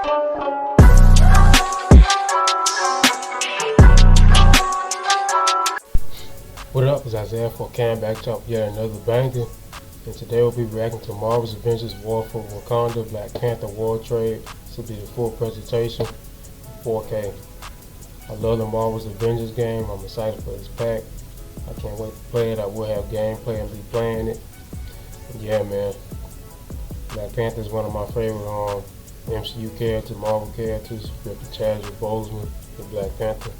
What up, it's Isaiah for Cam back to yet another banger, and today we'll be reacting to Marvel's Avengers War for Wakanda Black Panther War Trade. This will be the full presentation, 4K. I love the Marvel's Avengers game. I'm excited for this pack. I can't wait to play it. I will have gameplay and be playing it. And yeah, man, Black Panther is one of my favorite MCU characters, Marvel characters. With the Chadwick Boseman, the Black Panther.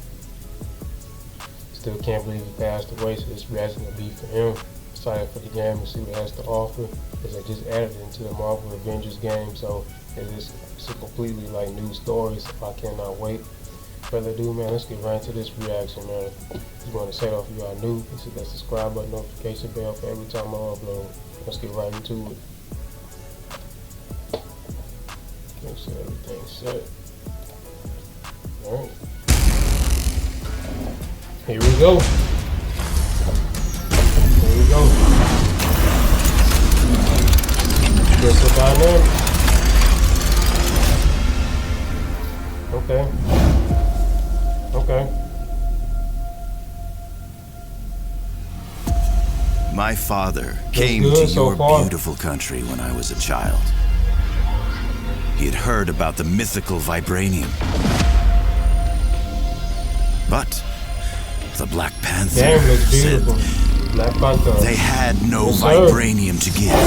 Still can't believe he passed away, so this reaction will be for him. Excited for the game and see what it has to offer, because I just added it into the Marvel Avengers game, so it's a completely new story, so I cannot wait. Further ado, man, let's get right into this reaction, man. Just want to say off, if you are new, hit that subscribe button, notification bell for every time I upload. Let's get right into it. Make sure everything's set. Alright. Here we go. Here we go. Crystal dynamic. Okay. Okay. My father came to your beautiful country when I was a child. He had heard about the mythical vibranium. But the Black Panther said they had no vibranium to give.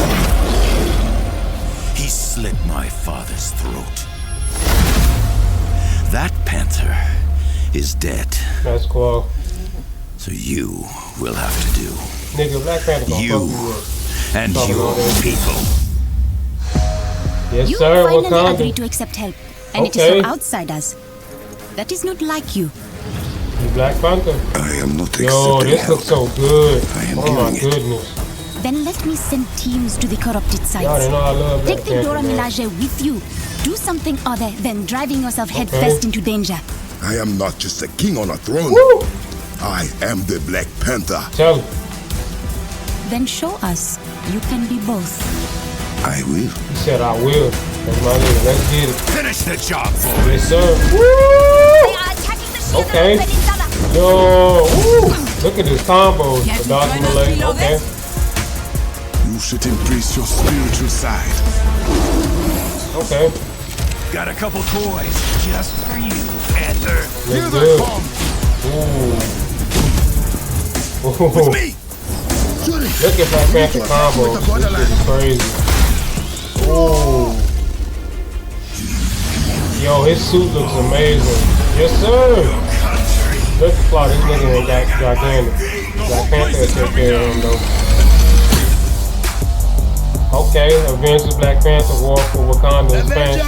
He slit my father's throat. That Panther is dead. That's cool. So you will have to do. Nigga, Black Panther you and your people. Yes, you sir, finally Wakanda. agreed to accept help, and it is from outside us. That is not like you. Black Panther. I am not accepting Yo, this help. looks so good. I am oh my giving goodness. Then let me send teams to the corrupted sites. Y'all know I love Black Take the Panther, Dora man. Milaje with you. Do something other than driving yourself headfirst into danger. I am not just a king on a throne. Woo! I am the Black Panther. Tell him. Then show us you can be both. I will. He said I will. That's my nigga. Let's get it. Finish the job, boy. Yes, sir. They Woo! are attacking the shield Okay. of the peninsula. Yo, woo! Look at this combo. The dodging the leg. Okay. You should embrace your spiritual side. Okay. Got a couple toys just for you, Panther. Looks good. Ooh. With me. Look at Black Panther combos. This shit is crazy. Ooh. Yo, his suit looks amazing. Yes, sir. Look at the flaw. This nigga ain't got gigantic. Black Panther will take care of him, though. Okay, Avengers Black Panther War for Wakanda expansion.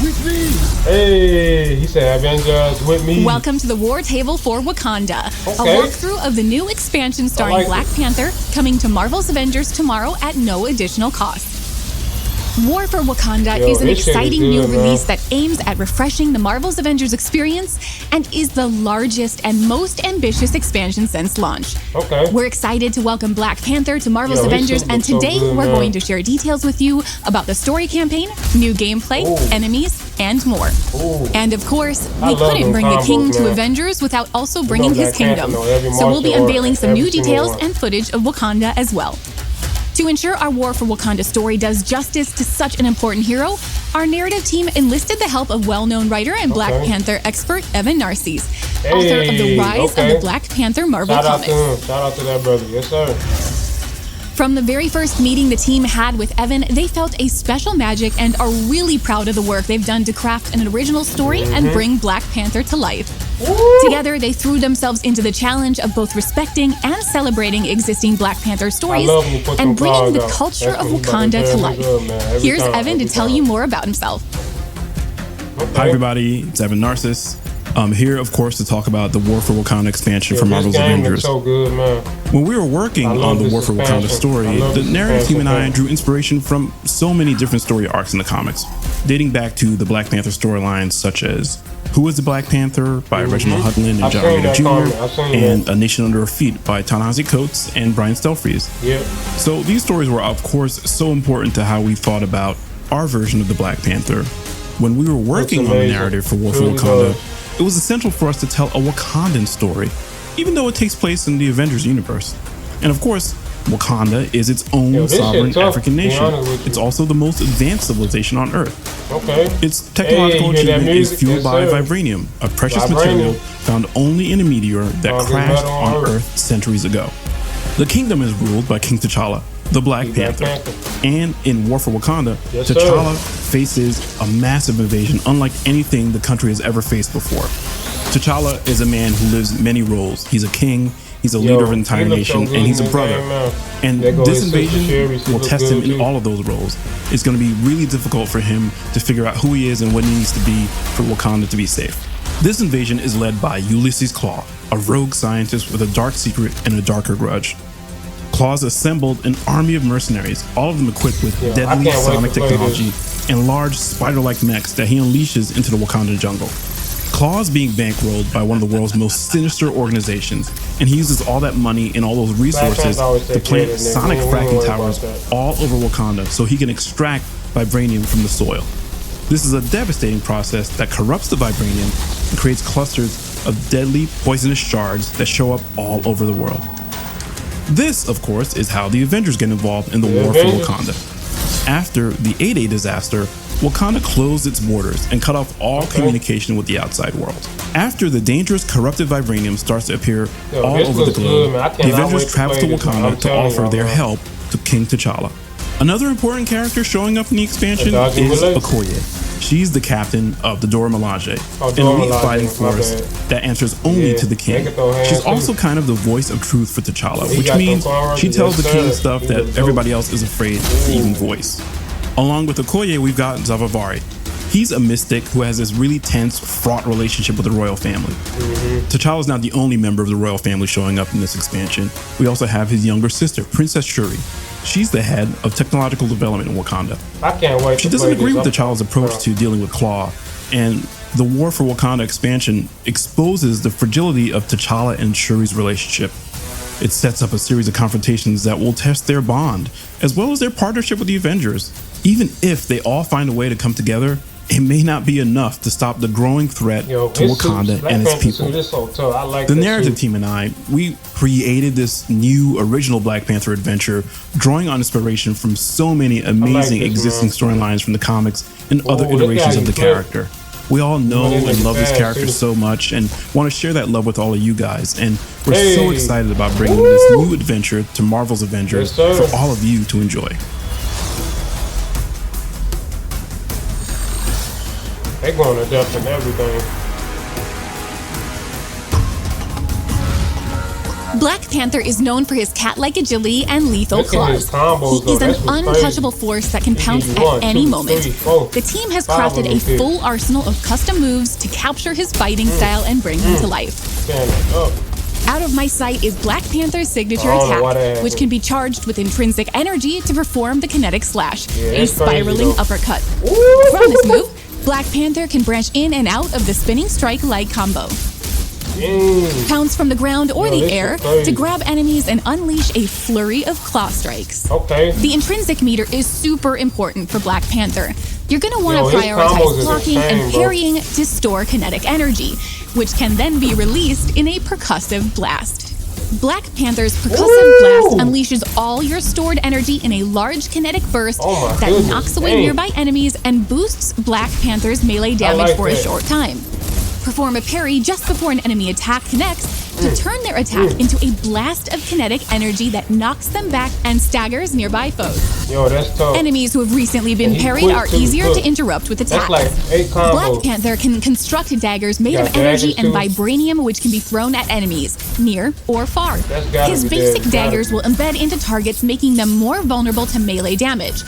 With me. Hey, he said Avengers with me. Welcome to the War Table for Wakanda, Okay. a walkthrough of the new expansion starring Black Panther, coming to Marvel's Avengers tomorrow at no additional cost. War for Wakanda is an exciting new release that aims at refreshing the Marvel's Avengers experience and is the largest and most ambitious expansion since launch. Okay. We're excited to welcome Black Panther to Marvel's Avengers, and today we're going to share details with you about the story campaign, new gameplay, enemies, and more. And of course, we couldn't bring the king to Avengers without also bringing his kingdom. So we'll be unveiling some new details and footage of Wakanda as well. To ensure our War for Wakanda story does justice to such an important hero, our narrative team enlisted the help of well-known writer and Black Panther expert Evan Narcisse, author of The Rise of the Black Panther Marvel Comics. Shout out to that brother. Yes, sir. From the very first meeting the team had with Evan, they felt a special magic and are really proud of the work they've done to craft an original story and bring Black Panther to life. Together, they threw themselves into the challenge of both respecting and celebrating existing Black Panther stories and bringing the culture of Wakanda to life. Here's Evan to tell you more about himself. Hi everybody, it's Evan Narcisse. I'm here, of course, to talk about the War for Wakanda expansion for Marvel's Avengers. So good, man. When we were working on the War for Wakanda story, the narrative team and I drew inspiration from so many different story arcs in the comics, dating back to the Black Panther storylines such as Who is the Black Panther by Reginald Hudlin and John Romita Jr., and A Nation Under Our Feet by Ta-Nehisi Coates and Brian Stelfreeze. So these stories were, of course, so important to how we thought about our version of the Black Panther. When we were working on the narrative for War for Wakanda, it was essential for us to tell a Wakandan story, even though it takes place in the Avengers universe. And of course, Wakanda is its own sovereign African nation. It's also the most advanced civilization on Earth. Its technological achievement is fueled by vibranium, a precious material found only in a meteor that crashed on Earth centuries ago. The kingdom is ruled by King T'Challa, the Black Panther. And in War for Wakanda, T'Challa faces a massive invasion unlike anything the country has ever faced before. T'Challa is a man who lives many roles. He's a king, he's a leader of an entire nation, and he's a brother. And this invasion will test him in all of those roles. It's going to be really difficult for him to figure out who he is and what he needs to be for Wakanda to be safe. This invasion is led by Ulysses Klaue, a rogue scientist with a dark secret and a darker grudge. Klaue's assembled an army of mercenaries, all of them equipped with deadly sonic technology and large spider-like mechs that he unleashes into the Wakandan jungle. Klaue's being bankrolled by one of the world's most sinister organizations, and he uses all that money and all those resources to plant sonic fracking towers all over Wakanda so he can extract vibranium from the soil. This is a devastating process that corrupts the vibranium and creates clusters of deadly poisonous shards that show up all over the world. This, of course, is how the Avengers get involved in the war for Wakanda. After the 8-8 disaster, Wakanda closed its borders and cut off all communication with the outside world. After the dangerous corrupted vibranium starts to appear all over the globe, the Avengers travel to Wakanda to offer their help to King T'Challa. Another important character showing up in the expansion is Okoye. She's the captain of the Dora Milaje, an elite fighting force that answers only to the king. She's also kind of the voice of truth for T'Challa, which means she tells the king stuff that everybody else is afraid to even voice. Along with Okoye, we've got Zavavari. He's a mystic who has this really tense, fraught relationship with the royal family. T'Challa's not the only member of the royal family showing up in this expansion. We also have his younger sister, Princess Shuri. She's the head of technological development in Wakanda. I can't wait. She doesn't agree with T'Challa's approach to dealing with Klaue, and the War for Wakanda expansion exposes the fragility of T'Challa and Shuri's relationship. It sets up a series of confrontations that will test their bond, as well as their partnership with the Avengers. Even if they all find a way to come together, it may not be enough to stop the growing threat to Wakanda and its people. The narrative team and I, we created this new original Black Panther adventure, drawing on inspiration from so many amazing existing storylines from the comics and other iterations of the character. We all know and love this character so much and want to share that love with all of you guys. And we're so excited about bringing this new adventure to Marvel's Avengers for all of you to enjoy. They're going to depth and everything. Black Panther is known for his cat-like agility and lethal claws. He is an untouchable force that can pounce at any moment. The team has crafted a full arsenal of custom moves to capture his fighting style and bring him to life. Out of my sight is Black Panther's signature attack, which can be charged with intrinsic energy to perform the kinetic slash, a spiraling uppercut. From this move, Black Panther can branch in and out of the spinning strike-like combo. Pounce from the ground or the air to grab enemies and unleash a flurry of claw strikes. The intrinsic meter is super important for Black Panther. You're going to want to prioritize blocking and parrying to store kinetic energy, which can then be released in a percussive blast. Black Panther's percussive blast unleashes all your stored energy in a large kinetic burst that knocks away nearby enemies and boosts Black Panther's melee damage for a short time. Perform a parry just before an enemy attack connects to turn their attack into a blast of kinetic energy that knocks them back and staggers nearby foes. Enemies who have recently been parried are easier to interrupt with attacks. Black Panther can construct daggers made of energy and vibranium which can be thrown at enemies, near or far. His basic daggers will embed into targets, making them more vulnerable to melee damage.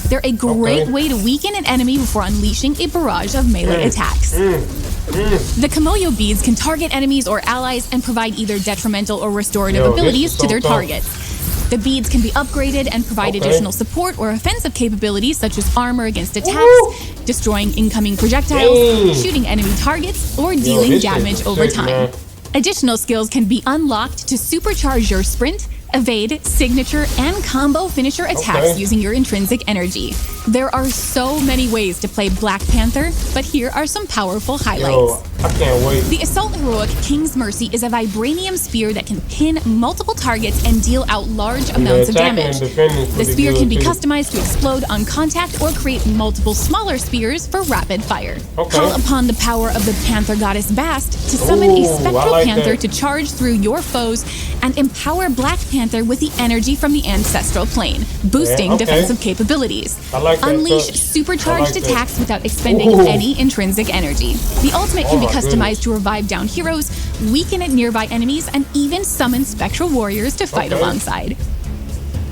They're a great way to weaken an enemy before unleashing a barrage of melee attacks. The Kimoyo beads can target enemies or allies and provide either detrimental or restorative abilities to their targets. The beads can be upgraded and provide additional support or offensive capabilities such as armor against attacks, destroying incoming projectiles, shooting enemy targets, or dealing damage over time. Additional skills can be unlocked to supercharge your sprint, evade, signature, and combo finisher attacks using your intrinsic energy. There are so many ways to play Black Panther, but here are some powerful highlights. Yo, I can't wait. The Assault Heroic King's Mercy is a vibranium spear that can pin multiple targets and deal out large amounts of damage. The spear can be customized to explode on contact or create multiple smaller spears for rapid fire. Call upon the power of the Panther goddess Bast to summon a spectral panther to charge through your foes and empower Black Panther with the energy from the ancestral plane, boosting defensive capabilities. Unleash supercharged attacks without expending any intrinsic energy. The ultimate can be customized to revive down heroes, weaken nearby enemies, and even summon spectral warriors to fight alongside.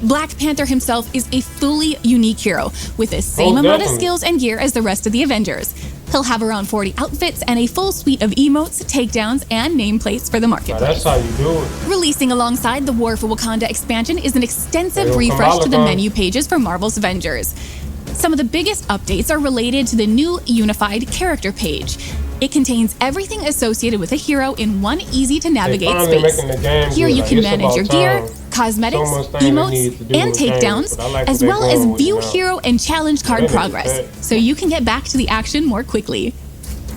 Black Panther himself is a fully unique hero with the same amount of skills and gear as the rest of the Avengers. He'll have around 40 outfits and a full suite of emotes, takedowns, and nameplates for the marketplace. That's how you do it. Releasing alongside the War for Wakanda expansion is an extensive refresh to the menu pages for Marvel's Avengers. Some of the biggest updates are related to the new unified character page. It contains everything associated with a hero in one easy-to-navigate space. Here you can manage your gear, cosmetics, emotes, and takedowns, as well as view hero and challenge card progress, so you can get back to the action more quickly.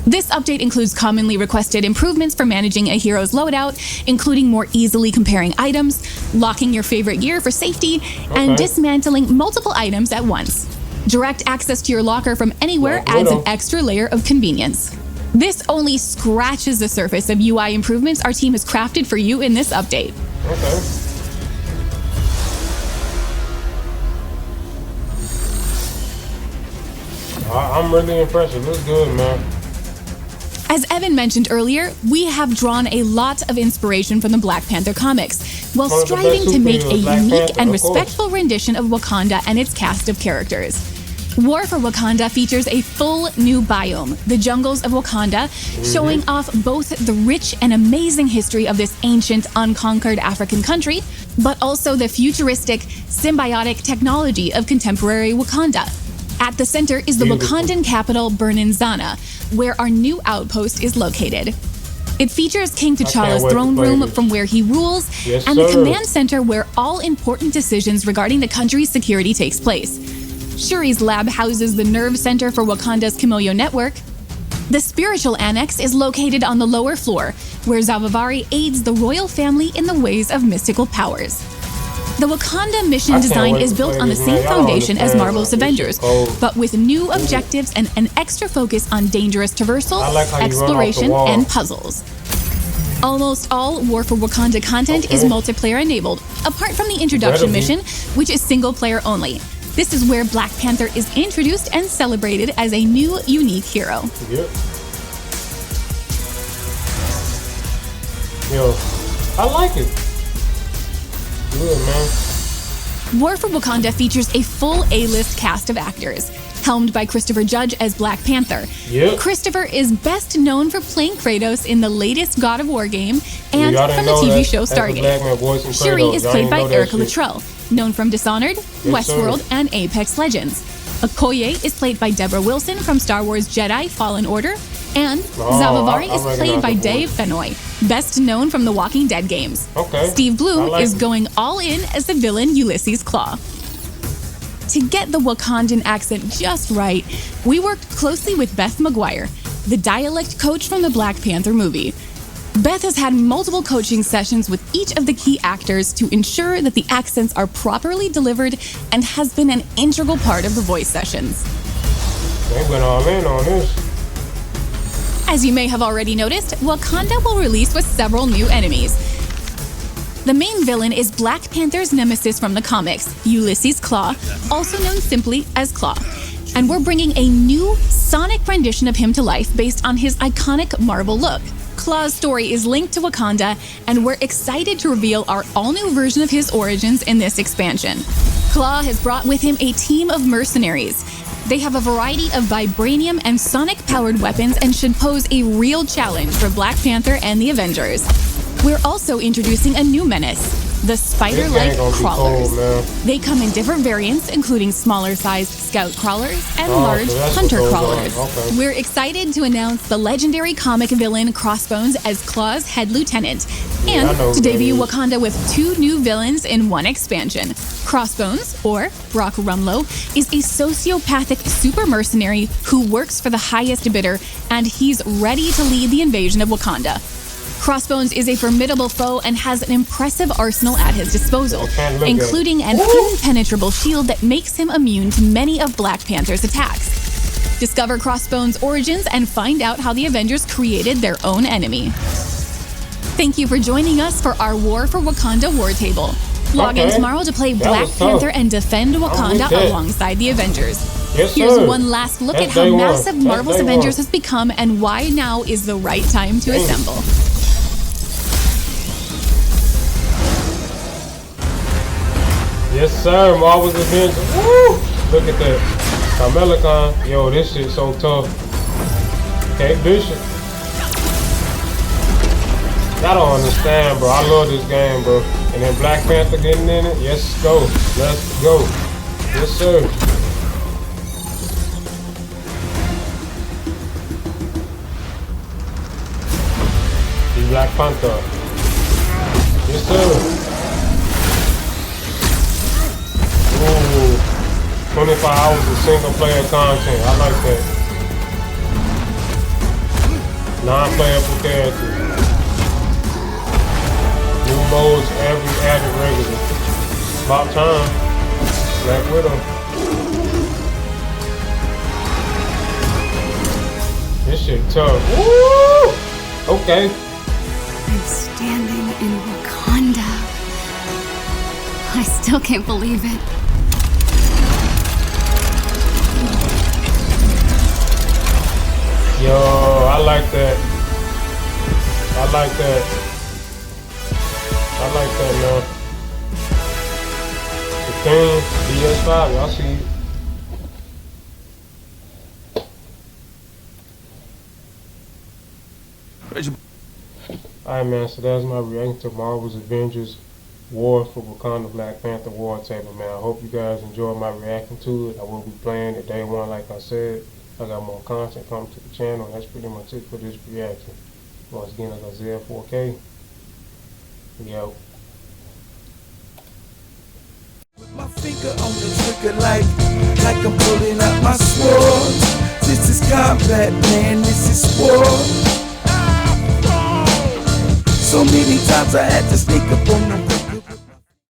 This update includes commonly requested improvements for managing a hero's loadout, including more easily comparing items, locking your favorite gear for safety, and dismantling multiple items at once. Direct access to your locker from anywhere adds an extra layer of convenience. This only scratches the surface of UI improvements our team has crafted for you in this update. I'm really impressed. It looks good, man. As Evan mentioned earlier, we have drawn a lot of inspiration from the Black Panther comics, while striving to make a unique and respectful rendition of Wakanda and its cast of characters. War for Wakanda features a full new biome, the jungles of Wakanda, showing off both the rich and amazing history of this ancient, unconquered African country, but also the futuristic, symbiotic technology of contemporary Wakanda. At the center is the Wakandan capital, Bernanzana, where our new outpost is located. It features King T'Challa's throne room from where he rules, and the command center where all important decisions regarding the country's security takes place. Shuri's lab houses the nerve center for Wakanda's Kimoyo network. The spiritual annex is located on the lower floor, where Zawavari aids the royal family in the ways of mystical powers. The Wakanda mission design is built on the same foundation as Marvel's Avengers, but with new objectives and an extra focus on dangerous traversal, exploration, and puzzles. Almost all War for Wakanda content is multiplayer enabled, apart from the introduction mission, which is single player only. This is where Black Panther is introduced and celebrated as a new, unique hero. Yo, I like it. Good, man. War for Wakanda features a full A-list cast of actors, helmed by Christopher Judge as Black Panther. Christopher is best known for playing Kratos in the latest God of War game and from the TV show Stargate. Shuri is played by Erica Luttrell, known from Dishonored, Westworld, and Apex Legends. Okoye is played by Deborah Wilson from Star Wars Jedi Fallen Order, and Zawavari is played by Dave Fennoy, best known from the Walking Dead games. Steve Blum is going all in as the villain Ulysses Claw. To get the Wakandan accent just right, we worked closely with Beth McGuire, the dialect coach from the Black Panther movie. Beth has had multiple coaching sessions with each of the key actors to ensure that the accents are properly delivered and has been an integral part of the voice sessions. They went all in on this. As you may have already noticed, Wakanda will release with several new enemies. The main villain is Black Panther's nemesis from the comics, Ulysses Claw, also known simply as Claw. And we're bringing a new sonic rendition of him to life based on his iconic Marvel look. Claw's story is linked to Wakanda, and we're excited to reveal our all-new version of his origins in this expansion. Claw has brought with him a team of mercenaries. They have a variety of vibranium and sonic-powered weapons and should pose a real challenge for Black Panther and the Avengers. We're also introducing a new menace, the spider-like crawlers. They come in different variants, including smaller-sized scout crawlers and large hunter crawlers. Okay. We're excited to announce the legendary comic villain Crossbones as Claw's head lieutenant, and to debut Wakanda with 2 new villains in one expansion. Crossbones, or Brock Rumlow, is a sociopathic super mercenary who works for the highest bidder, and he's ready to lead the invasion of Wakanda. Crossbones is a formidable foe and has an impressive arsenal at his disposal, including an impenetrable shield that makes him immune to many of Black Panther's attacks. Discover Crossbones' origins and find out how the Avengers created their own enemy. Thank you for joining us for our War for Wakanda War Table. Log in tomorrow to play Black Panther and defend Wakanda alongside the Avengers. Here's one last look at how massive Marvel's Avengers has become and why now is the right time to assemble. Yes, sir. Marvel's Avengers. Woo! Look at that. Kamala, yo, this shit so tough. Okay, Bishop. I don't understand, bro. I love this game, bro. And then Black Panther getting in it. Yes, go. Let's go. Yes, sir. The Black Panther. Yes, sir. Ooh, 25 hours of single player content. I like that. Non-playable characters. New modes every added regular. About time. Black Widow. This shit tough. Woo! Okay. I'm standing in Wakanda. I still can't believe it. Yo, I like that. I like that. I like that, man. The King, DS5, y'all see. Alright, man, so that's my reaction to Marvel's Avengers War for Wakanda Black Panther War Table, man. I hope you guys enjoyed my reaction to it. I will be playing it day one, like I said. I got more content coming to the channel. That's pretty much it for this reaction. Once again, like I said, 4K. Yo. My finger on the trigger like I'm pulling out my sword. This is combat, man, this is war. So many times I had to sneak up on the